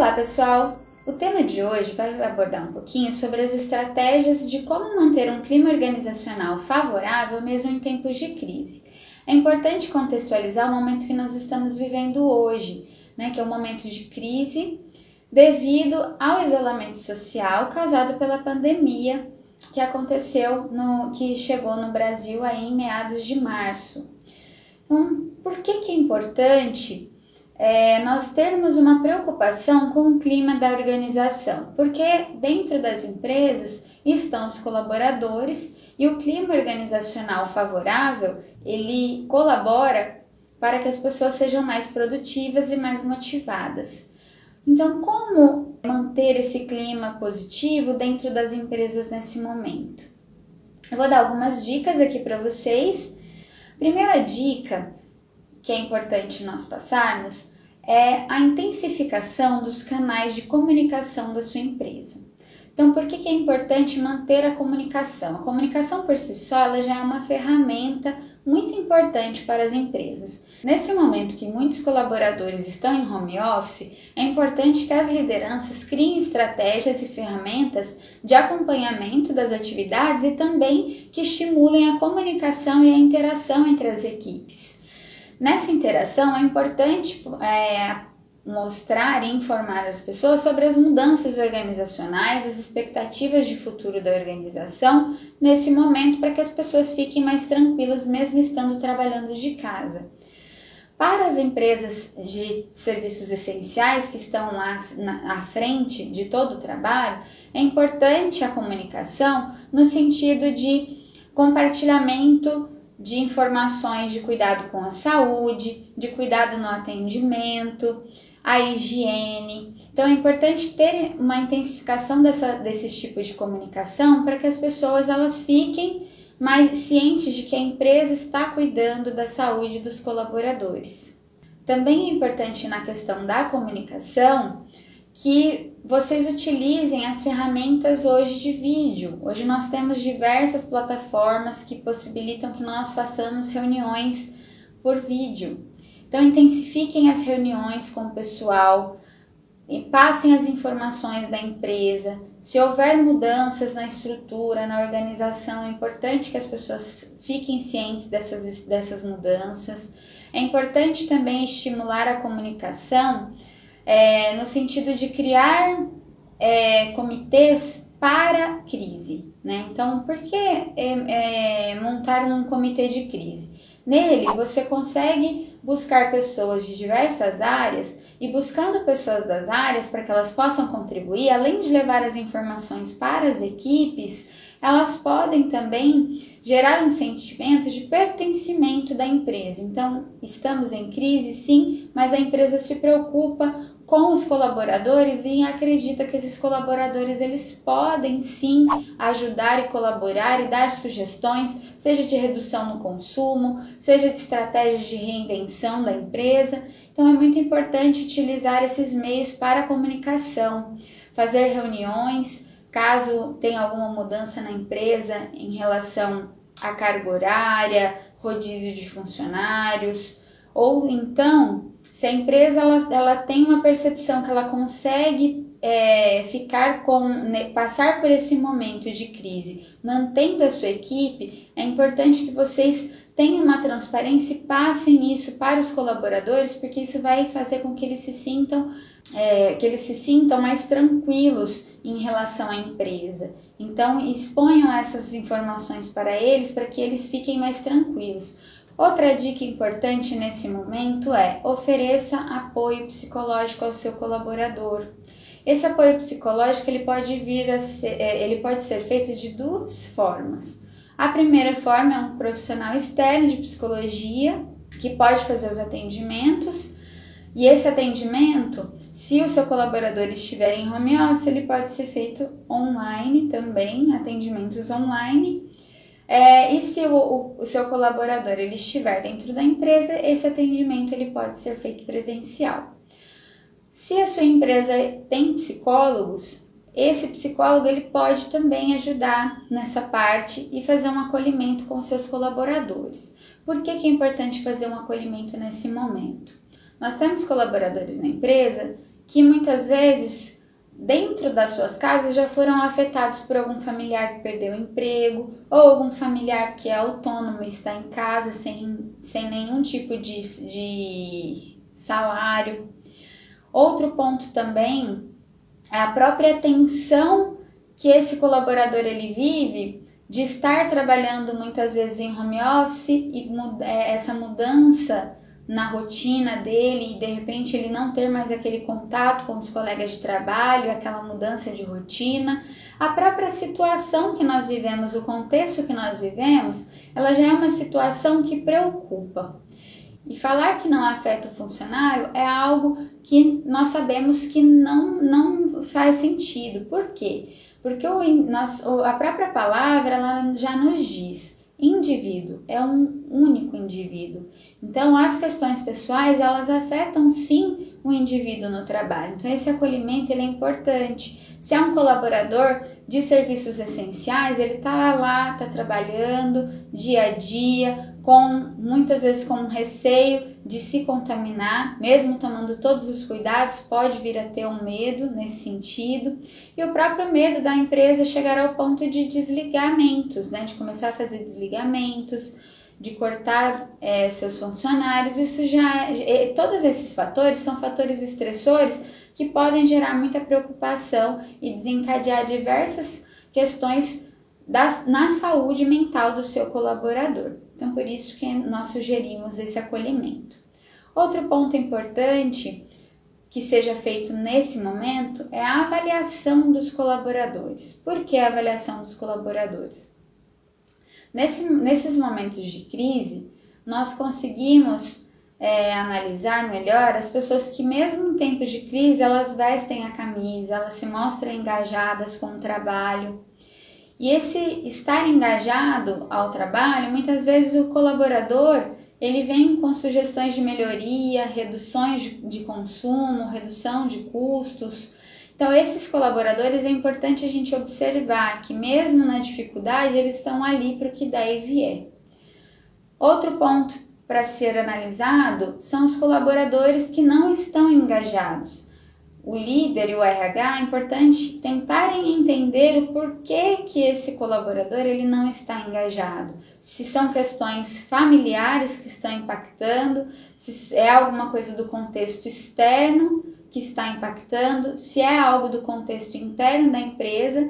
Olá pessoal! O tema de hoje vai abordar um pouquinho sobre as estratégias de como manter um clima organizacional favorável mesmo em tempos de crise. É importante contextualizar o momento que nós estamos vivendo hoje, que é um momento de crise devido ao isolamento social causado pela pandemia que aconteceu, que chegou no Brasil aí em meados de março. Então, por que é importante nós termos uma preocupação com o clima da organização? Porque dentro das empresas estão os colaboradores e o clima organizacional favorável, ele colabora para que as pessoas sejam mais produtivas e mais motivadas. Então, como manter esse clima positivo dentro das empresas nesse momento? Eu vou dar algumas dicas aqui para vocês. Primeira dica que é importante nós passarmos é a intensificação dos canais de comunicação da sua empresa. Então, por que é importante manter a comunicação? A comunicação por si só ela já é uma ferramenta muito importante para as empresas. Nesse momento que muitos colaboradores estão em home office, é importante que as lideranças criem estratégias e ferramentas de acompanhamento das atividades e também que estimulem a comunicação e a interação entre as equipes. Nessa interação é importante mostrar e informar as pessoas sobre as mudanças organizacionais, as expectativas de futuro da organização nesse momento para que as pessoas fiquem mais tranquilas mesmo estando trabalhando de casa. Para as empresas de serviços essenciais que estão lá à frente de todo o trabalho, é importante a comunicação no sentido de compartilhamento de informações de cuidado com a saúde, de cuidado no atendimento, a higiene. Então é importante ter uma intensificação desses tipos de comunicação para que as pessoas elas fiquem mais cientes de que a empresa está cuidando da saúde dos colaboradores. Também é importante na questão da comunicação que vocês utilizem as ferramentas hoje de vídeo. Hoje nós temos diversas plataformas que possibilitam que nós façamos reuniões por vídeo. Então intensifiquem as reuniões com o pessoal, e passem as informações da empresa. Se houver mudanças na estrutura, na organização, é importante que as pessoas fiquem cientes dessas mudanças. É importante também estimular a comunicação no sentido de criar comitês para crise. Então, por que montar um comitê de crise? Nele, você consegue buscar pessoas de diversas áreas e buscando pessoas das áreas para que elas possam contribuir, além de levar as informações para as equipes, elas podem também gerar um sentimento de pertencimento da empresa. Então, estamos em crise, sim, mas a empresa se preocupa com os colaboradores e acredita que esses colaboradores eles podem sim ajudar e colaborar e dar sugestões, seja de redução no consumo, seja de estratégias de reinvenção da empresa. Então é muito importante utilizar esses meios para a comunicação, fazer reuniões, caso tenha alguma mudança na empresa em relação à carga horária, rodízio de funcionários, ou então se a empresa ela tem uma percepção que ela consegue passar por esse momento de crise, mantendo a sua equipe, é importante que vocês tenham uma transparência e passem isso para os colaboradores, porque isso vai fazer com que eles se sintam mais tranquilos em relação à empresa. Então, exponham essas informações para eles, para que eles fiquem mais tranquilos. Outra dica importante nesse momento é ofereça apoio psicológico ao seu colaborador. Esse apoio psicológico ele pode ser feito de duas formas. A primeira forma é um profissional externo de psicologia que pode fazer os atendimentos. E esse atendimento, se o seu colaborador estiver em home office, ele pode ser feito online também, atendimentos online. E se o seu colaborador ele estiver dentro da empresa, esse atendimento ele pode ser feito presencial. Se a sua empresa tem psicólogos, esse psicólogo ele pode também ajudar nessa parte e fazer um acolhimento com seus colaboradores. Por que é importante fazer um acolhimento nesse momento? Nós temos colaboradores na empresa que muitas vezes, dentro das suas casas, já foram afetados por algum familiar que perdeu o emprego, ou algum familiar que é autônomo e está em casa sem nenhum tipo de salário. Outro ponto também é a própria tensão que esse colaborador ele vive de estar trabalhando muitas vezes em home office e essa mudança na rotina dele e de repente ele não ter mais aquele contato com os colegas de trabalho, aquela mudança de rotina. A própria situação que nós vivemos, o contexto que nós vivemos, ela já é uma situação que preocupa. E falar que não afeta o funcionário é algo que nós sabemos que não faz sentido. Por quê? Porque a própria palavra ela já nos diz, indivíduo é um único indivíduo. Então, as questões pessoais, elas afetam sim o indivíduo no trabalho. Então, esse acolhimento ele é importante. Se é um colaborador de serviços essenciais, ele está lá, está trabalhando dia a dia, muitas vezes com receio de se contaminar, mesmo tomando todos os cuidados, pode vir a ter um medo nesse sentido. E o próprio medo da empresa chegar ao ponto de desligamentos, né? De começar a fazer desligamentos, de cortar seus funcionários. Todos esses fatores são fatores estressores que podem gerar muita preocupação e desencadear diversas questões na saúde mental do seu colaborador. Então, por isso que nós sugerimos esse acolhimento. Outro ponto importante que seja feito nesse momento é a avaliação dos colaboradores. Por que a avaliação dos colaboradores? Nesses momentos de crise, nós conseguimos analisar melhor as pessoas que mesmo em tempos de crise, elas vestem a camisa, elas se mostram engajadas com o trabalho. E esse estar engajado ao trabalho, muitas vezes o colaborador, ele vem com sugestões de melhoria, reduções de consumo, redução de custos. Então, esses colaboradores é importante a gente observar que mesmo na dificuldade, eles estão ali para o que der e vier. Outro ponto para ser analisado são os colaboradores que não estão engajados. O líder e o RH é importante tentarem entender o porquê que esse colaborador ele não está engajado. Se são questões familiares que estão impactando, se é alguma coisa do contexto externo que está impactando, se é algo do contexto interno da empresa,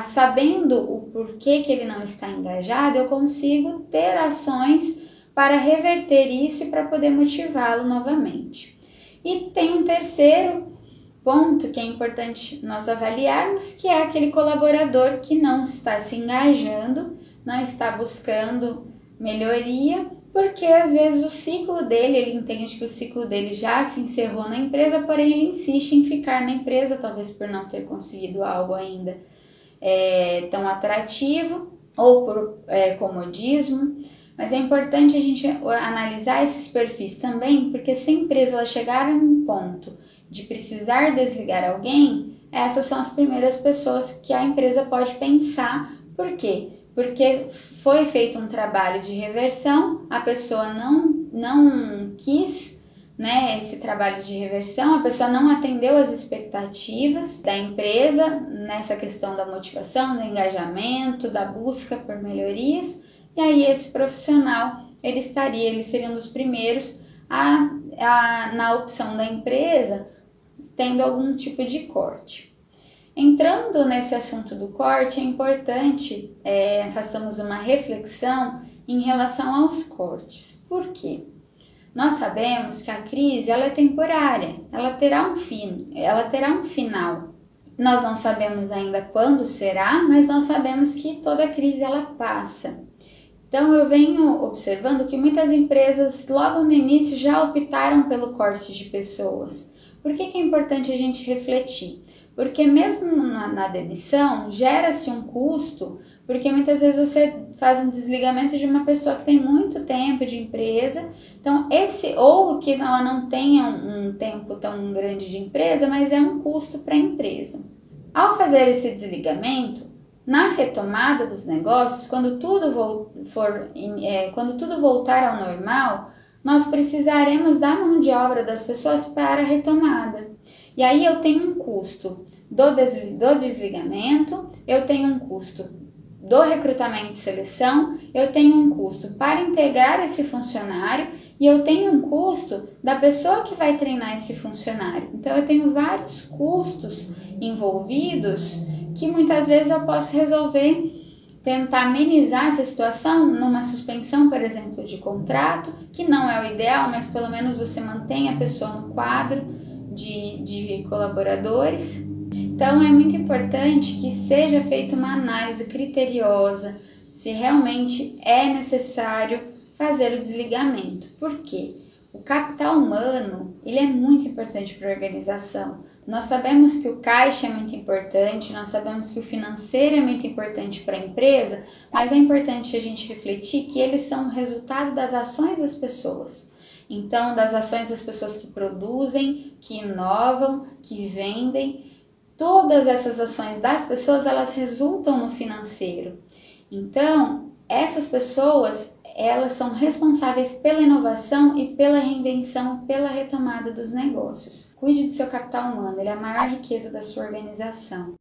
sabendo o porquê que ele não está engajado, eu consigo ter ações para reverter isso e para poder motivá-lo novamente. E tem um terceiro ponto que é importante nós avaliarmos, que é aquele colaborador que não está se engajando, não está buscando melhoria, porque às vezes o ciclo dele, ele entende que o ciclo dele já se encerrou na empresa, porém ele insiste em ficar na empresa, talvez por não ter conseguido algo ainda tão atrativo ou por comodismo. Mas é importante a gente analisar esses perfis também, porque se a empresa ela chegar a um ponto de precisar desligar alguém, essas são as primeiras pessoas que a empresa pode pensar. Por quê? Porque foi feito um trabalho de reversão, a pessoa não quis esse trabalho de reversão, a pessoa não atendeu as expectativas da empresa nessa questão da motivação, do engajamento, da busca por melhorias, e aí esse profissional, eles seriam dos primeiros na opção da empresa, tendo algum tipo de corte. Entrando nesse assunto do corte, é importante façamos uma reflexão em relação aos cortes. Por quê? Nós sabemos que a crise ela é temporária, ela terá um fim, ela terá um final. Nós não sabemos ainda quando será, mas nós sabemos que toda crise ela passa. Então, eu venho observando que muitas empresas logo no início já optaram pelo corte de pessoas. Por que é importante a gente refletir? Porque mesmo na demissão, gera-se um custo, porque muitas vezes você faz um desligamento de uma pessoa que tem muito tempo de empresa, então ou que ela não tenha um tempo tão grande de empresa, mas é um custo para a empresa. Ao fazer esse desligamento, na retomada dos negócios, quando tudo voltar ao normal, nós precisaremos da mão de obra das pessoas para a retomada. E aí eu tenho um custo do desligamento, eu tenho um custo do recrutamento e seleção, eu tenho um custo para integrar esse funcionário e eu tenho um custo da pessoa que vai treinar esse funcionário. Então eu tenho vários custos envolvidos que muitas vezes eu posso resolver, tentar amenizar essa situação numa suspensão, por exemplo, de contrato, que não é o ideal, mas pelo menos você mantém a pessoa no quadro de colaboradores. Então é muito importante que seja feita uma análise criteriosa se realmente é necessário fazer o desligamento. Por quê? O capital humano, ele é muito importante para a organização. Nós sabemos que o caixa é muito importante, nós sabemos que o financeiro é muito importante para a empresa, mas é importante a gente refletir que eles são o resultado das ações das pessoas. Então, das ações das pessoas que produzem, que inovam, que vendem, todas essas ações das pessoas, elas resultam no financeiro. Então, essas pessoas, elas são responsáveis pela inovação e pela reinvenção, pela retomada dos negócios. Cuide do seu capital humano, ele é a maior riqueza da sua organização.